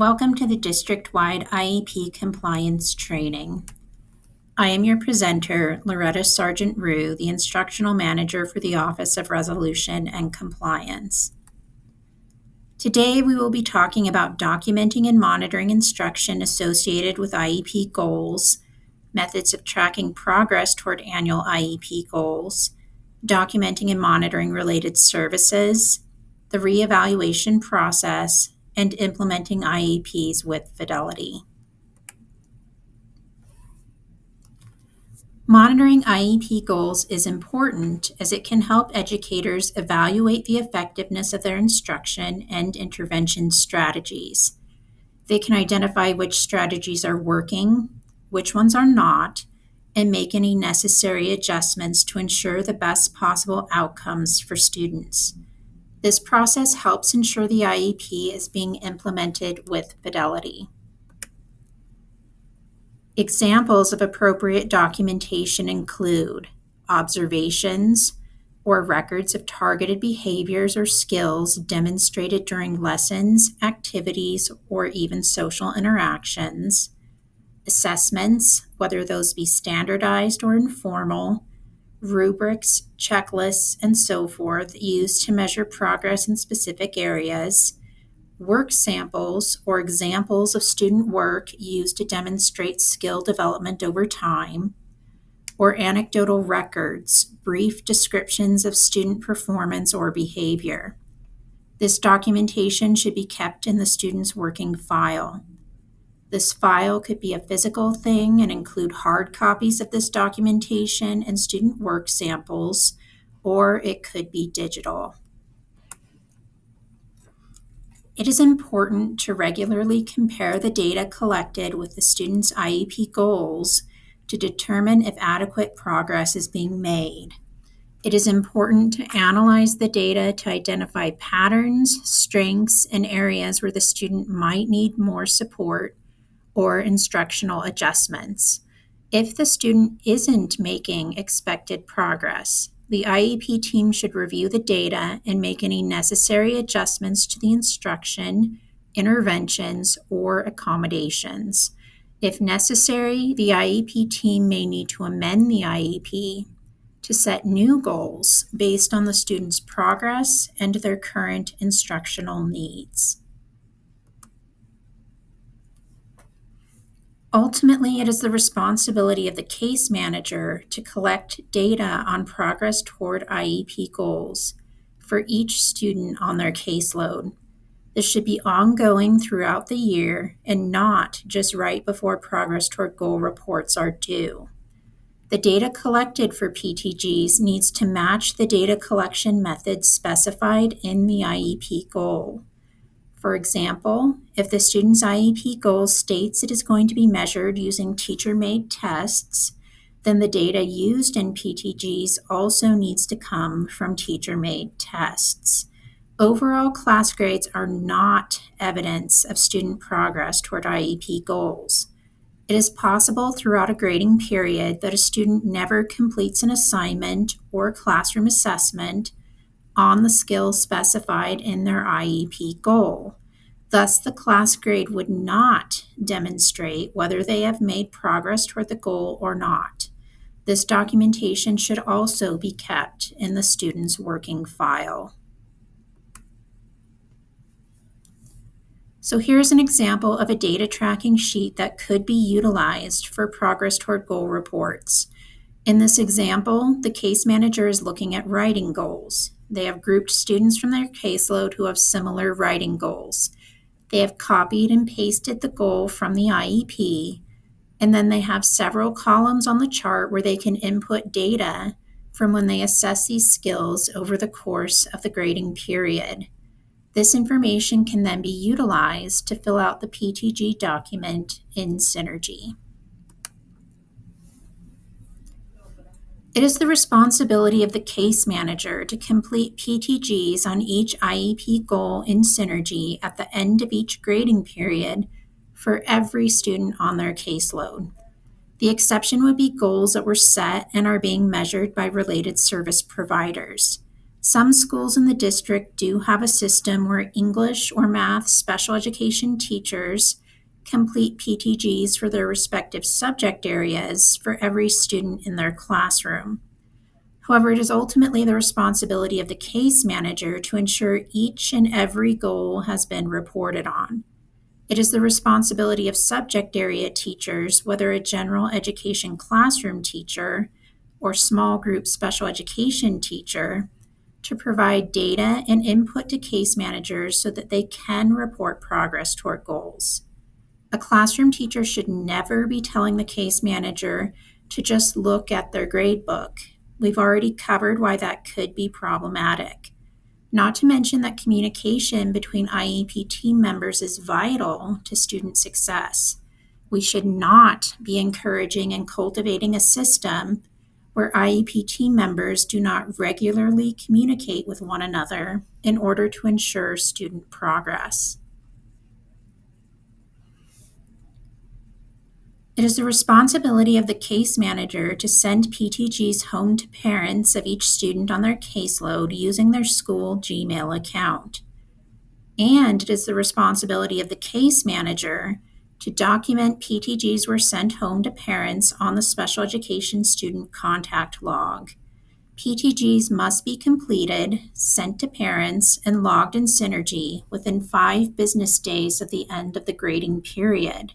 Welcome to the district-wide IEP Compliance training. I am your presenter, Loretta Sargent-Rue, the Instructional Manager for the Office of Resolution and Compliance. Today, we will be talking about documenting and monitoring instruction associated with IEP goals, methods of tracking progress toward annual IEP goals, documenting and monitoring related services, the reevaluation process, and implementing IEPs with fidelity. Monitoring IEP goals is important as it can help educators evaluate the effectiveness of their instruction and intervention strategies. They can identify which strategies are working, which ones are not, and make any necessary adjustments to ensure the best possible outcomes for students. This process helps ensure the IEP is being implemented with fidelity. Examples of appropriate documentation include observations or records of targeted behaviors or skills demonstrated during lessons, activities, or even social interactions, assessments, whether those be standardized or informal, rubrics, checklists, and so forth used to measure progress in specific areas, work samples or examples of student work used to demonstrate skill development over time, or anecdotal records, brief descriptions of student performance or behavior. This documentation should be kept in the student's working file. This file could be a physical thing and include hard copies of this documentation and student work samples, or it could be digital. It is important to regularly compare the data collected with the student's IEP goals to determine if adequate progress is being made. It is important to analyze the data to identify patterns, strengths, and areas where the student might need more support or instructional adjustments. If the student isn't making expected progress, the IEP team should review the data and make any necessary adjustments to the instruction, interventions, or accommodations. If necessary, the IEP team may need to amend the IEP to set new goals based on the student's progress and their current instructional needs. Ultimately, it is the responsibility of the case manager to collect data on progress toward IEP goals for each student on their caseload. This should be ongoing throughout the year and not just right before progress toward goal reports are due. The data collected for PTGs needs to match the data collection methods specified in the IEP goal. For example, if the student's IEP goal states it is going to be measured using teacher-made tests, then the data used in PTGs also needs to come from teacher-made tests. Overall class grades are not evidence of student progress toward IEP goals. It is possible throughout a grading period that a student never completes an assignment or classroom assessment on the skills specified in their IEP goal. Thus, the class grade would not demonstrate whether they have made progress toward the goal or not. This documentation should also be kept in the student's working file. So here's an example of a data tracking sheet that could be utilized for progress toward goal reports. In this example, the case manager is looking at writing goals. They have grouped students from their caseload who have similar writing goals. They have copied and pasted the goal from the IEP, and then they have several columns on the chart where they can input data from when they assess these skills over the course of the grading period. This information can then be utilized to fill out the PTG document in Synergy. It is the responsibility of the case manager to complete PTGs on each IEP goal in Synergy at the end of each grading period for every student on their caseload. The exception would be goals that were set and are being measured by related service providers. Some schools in the district do have a system where English or math special education teachers complete PTGs for their respective subject areas for every student in their classroom. However, it is ultimately the responsibility of the case manager to ensure each and every goal has been reported on. It is the responsibility of subject area teachers, whether a general education classroom teacher or small group special education teacher, to provide data and input to case managers so that they can report progress toward goals. A classroom teacher should never be telling the case manager to just look at their grade book. We've already covered why that could be problematic. Not to mention that communication between IEP team members is vital to student success. We should not be encouraging and cultivating a system where IEP team members do not regularly communicate with one another in order to ensure student progress. It is the responsibility of the case manager to send PTGs home to parents of each student on their caseload using their school Gmail account. And it is the responsibility of the case manager to document PTGs were sent home to parents on the special education student contact log. PTGs must be completed, sent to parents, and logged in Synergy within 5 business days of the end of the grading period.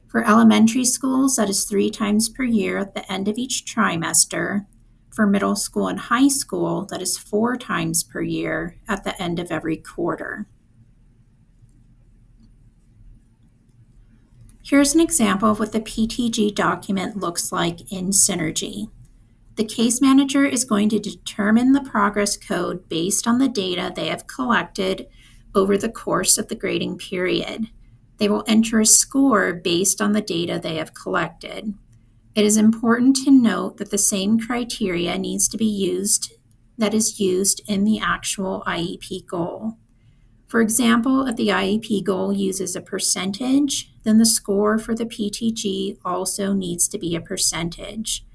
For elementary schools, that is 3 times per year at the end of each trimester. For middle school and high school, that is 4 times per year at the end of every quarter. Here's an example of what the PTG document looks like in Synergy. The case manager is going to determine the progress code based on the data they have collected over the course of the grading period. They will enter a score based on the data they have collected. It is important to note that the same criteria needs to be used that is used in the actual IEP goal. For example, if the IEP goal uses a percentage, then the score for the PTG also needs to be a percentage.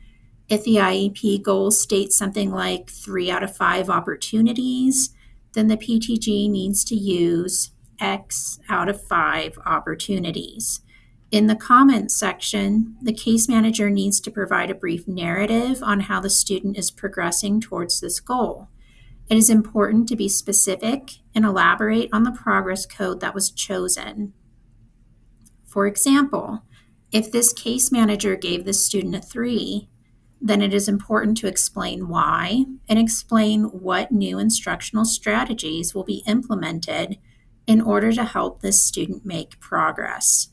If the IEP goal states something like 3 out of 5 opportunities, then the PTG needs to use X out of 5 opportunities. In the comments section, the case manager needs to provide a brief narrative on how the student is progressing towards this goal. It is important to be specific and elaborate on the progress code that was chosen. For example, if this case manager gave the student a 3, then it is important to explain why and explain what new instructional strategies will be implemented in order to help this student make progress.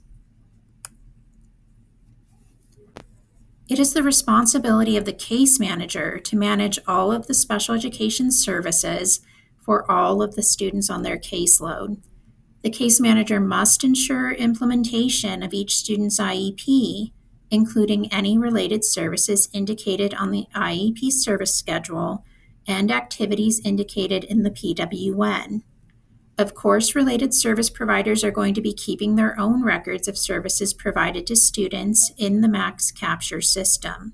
It is the responsibility of the case manager to manage all of the special education services for all of the students on their caseload. The case manager must ensure implementation of each student's IEP, including any related services indicated on the IEP service schedule and activities indicated in the PWN. Of course, related service providers are going to be keeping their own records of services provided to students in the Max Capture system.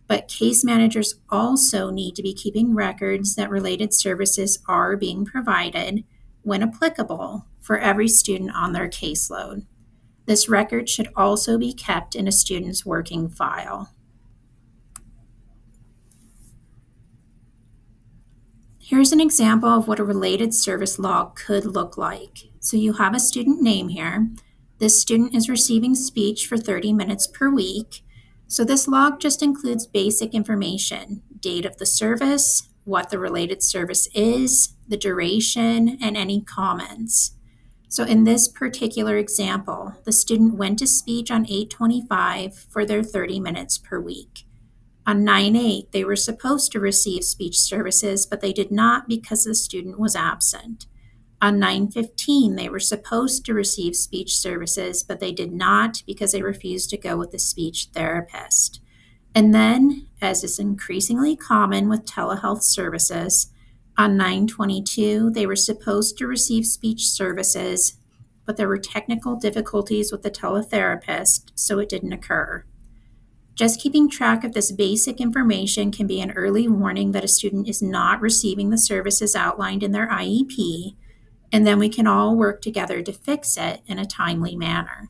But case managers also need to be keeping records that related services are being provided, when applicable, for every student on their caseload. This record should also be kept in a student's working file. Here's an example of what a related service log could look like. So you have a student name here. This student is receiving speech for 30 minutes per week. So this log just includes basic information, date of the service, what the related service is, the duration, and any comments. So in this particular example, the student went to speech on 8/25 for their 30 minutes per week. On 9/8, they were supposed to receive speech services, but they did not because the student was absent. On 9/15, they were supposed to receive speech services, but they did not because they refused to go with the speech therapist. And then, as is increasingly common with telehealth services, on 9/22, they were supposed to receive speech services, but there were technical difficulties with the teletherapist, so it didn't occur. Just keeping track of this basic information can be an early warning that a student is not receiving the services outlined in their IEP, and then we can all work together to fix it in a timely manner.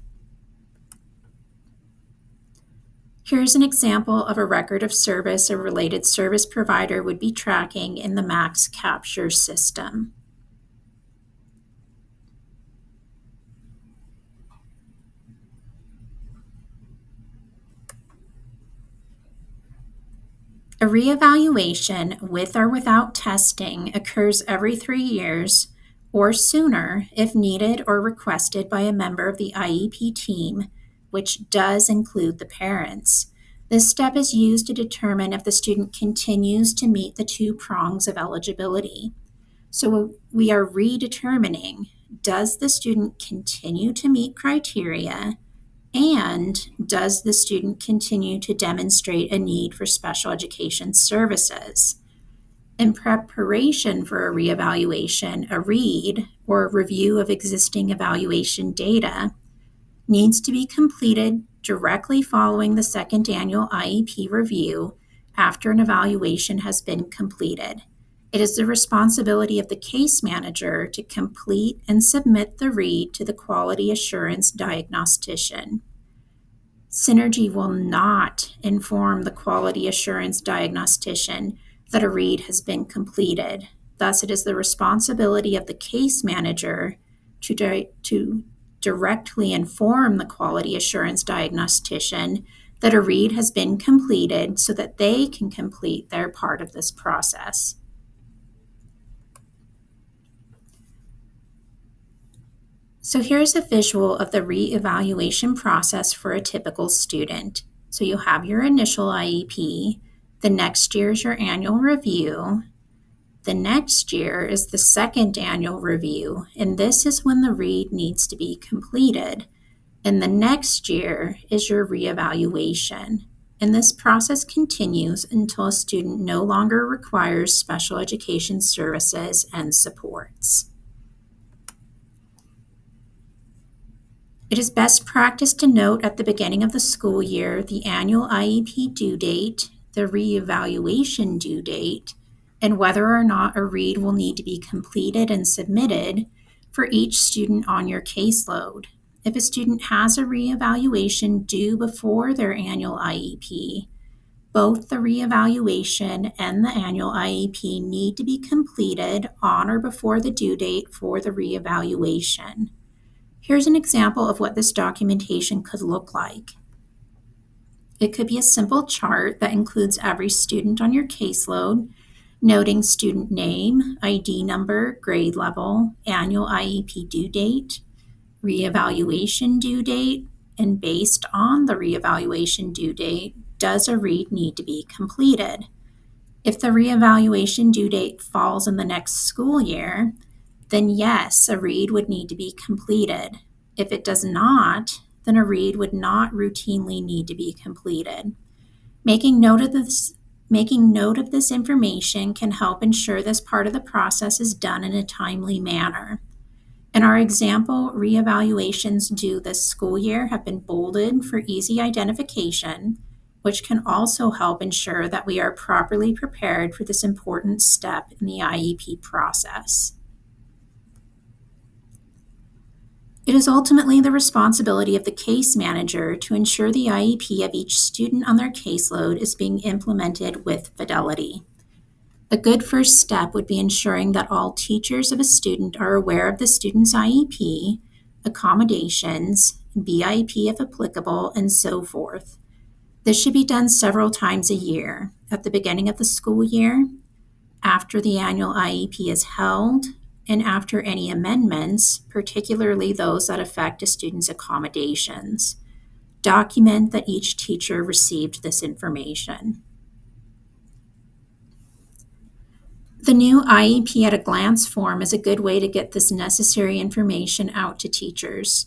Here's an example of a record of service a related service provider would be tracking in the Max Capture system. A reevaluation with or without testing occurs every 3 years or sooner if needed or requested by a member of the IEP team, which does include the parents. This step is used to determine if the student continues to meet the 2 prongs of eligibility. So we are redetermining, does the student continue to meet criteria? And does the student continue to demonstrate a need for special education services? In preparation for a reevaluation, a READ, or review of existing evaluation data, needs to be completed directly following the second annual IEP review after an evaluation has been completed. It is the responsibility of the case manager to complete and submit the READ to the quality assurance diagnostician. Synergy will not inform the quality assurance diagnostician that a READ has been completed. Thus, it is the responsibility of the case manager to directly inform the quality assurance diagnostician that a READ has been completed so that they can complete their part of this process. So here's a visual of the reevaluation process for a typical student. So you have your initial IEP, the next year is your annual review, the next year is the second annual review, and this is when the READ needs to be completed, and the next year is your reevaluation. And this process continues until a student no longer requires special education services and supports. It is best practice to note at the beginning of the school year the annual IEP due date, the reevaluation due date, and whether or not a READ will need to be completed and submitted for each student on your caseload. If a student has a reevaluation due before their annual IEP, both the reevaluation and the annual IEP need to be completed on or before the due date for the reevaluation. Here's an example of what this documentation could look like. It could be a simple chart that includes every student on your caseload, noting student name, ID number, grade level, annual IEP due date, reevaluation due date, and based on the reevaluation due date, does a READ need to be completed? If the reevaluation due date falls in the next school year, then yes, a READ would need to be completed. If it does not, then a READ would not routinely need to be completed. Making note of this information can help ensure this part of the process is done in a timely manner. In our example, reevaluations due this school year have been bolded for easy identification, which can also help ensure that we are properly prepared for this important step in the IEP process. It is ultimately the responsibility of the case manager to ensure the IEP of each student on their caseload is being implemented with fidelity. A good first step would be ensuring that all teachers of a student are aware of the student's IEP, accommodations, BIP if applicable, and so forth. This should be done several times a year, at the beginning of the school year, after the annual IEP is held, and after any amendments, particularly those that affect a student's accommodations. Document that each teacher received this information. The new IEP at a glance form is a good way to get this necessary information out to teachers.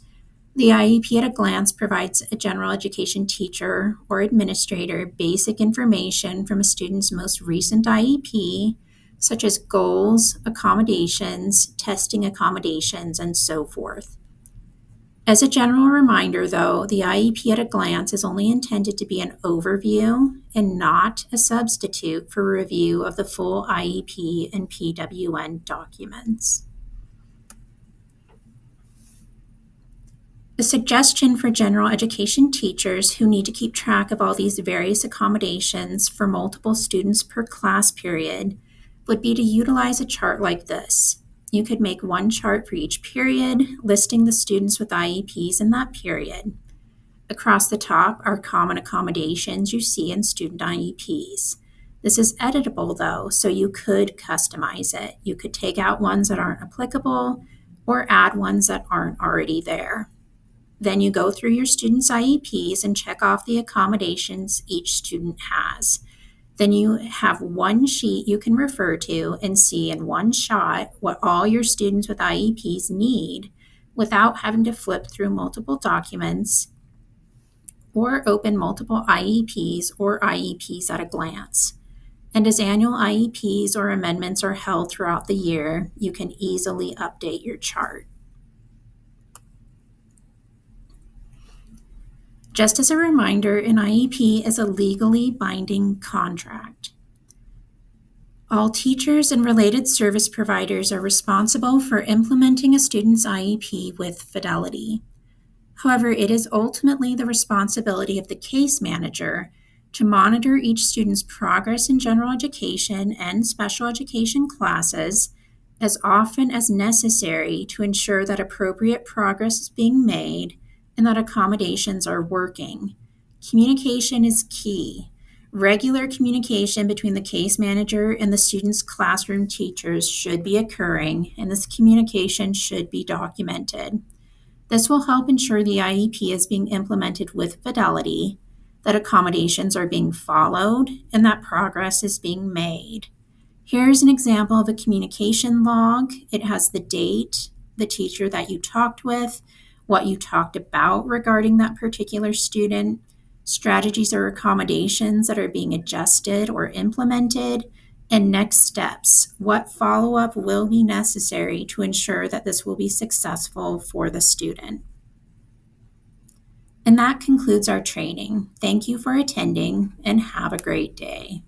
The IEP at a glance provides a general education teacher or administrator basic information from a student's most recent IEP, such as goals, accommodations, testing accommodations, and so forth. As a general reminder, though, the IEP at a glance is only intended to be an overview and not a substitute for review of the full IEP and PWN documents. A suggestion for general education teachers who need to keep track of all these various accommodations for multiple students per class period would be to utilize a chart like this. You could make one chart for each period, listing the students with IEPs in that period. Across the top are common accommodations you see in student IEPs. This is editable though, so you could customize it. You could take out ones that aren't applicable or add ones that aren't already there. Then you go through your students' IEPs and check off the accommodations each student has. Then you have one sheet you can refer to and see in one shot what all your students with IEPs need without having to flip through multiple documents or open multiple IEPs or IEPs at a glance. And as annual IEPs or amendments are held throughout the year, you can easily update your chart. Just as a reminder, an IEP is a legally binding contract. All teachers and related service providers are responsible for implementing a student's IEP with fidelity. However, it is ultimately the responsibility of the case manager to monitor each student's progress in general education and special education classes as often as necessary to ensure that appropriate progress is being made and that accommodations are working. Communication is key. Regular communication between the case manager and the student's classroom teachers should be occurring, and this communication should be documented. This will help ensure the IEP is being implemented with fidelity, that accommodations are being followed, and that progress is being made. Here's an example of a communication log. It has the date, the teacher that you talked with, what you talked about regarding that particular student, strategies or accommodations that are being adjusted or implemented, and next steps. What follow-up will be necessary to ensure that this will be successful for the student? And that concludes our training. Thank you for attending and have a great day.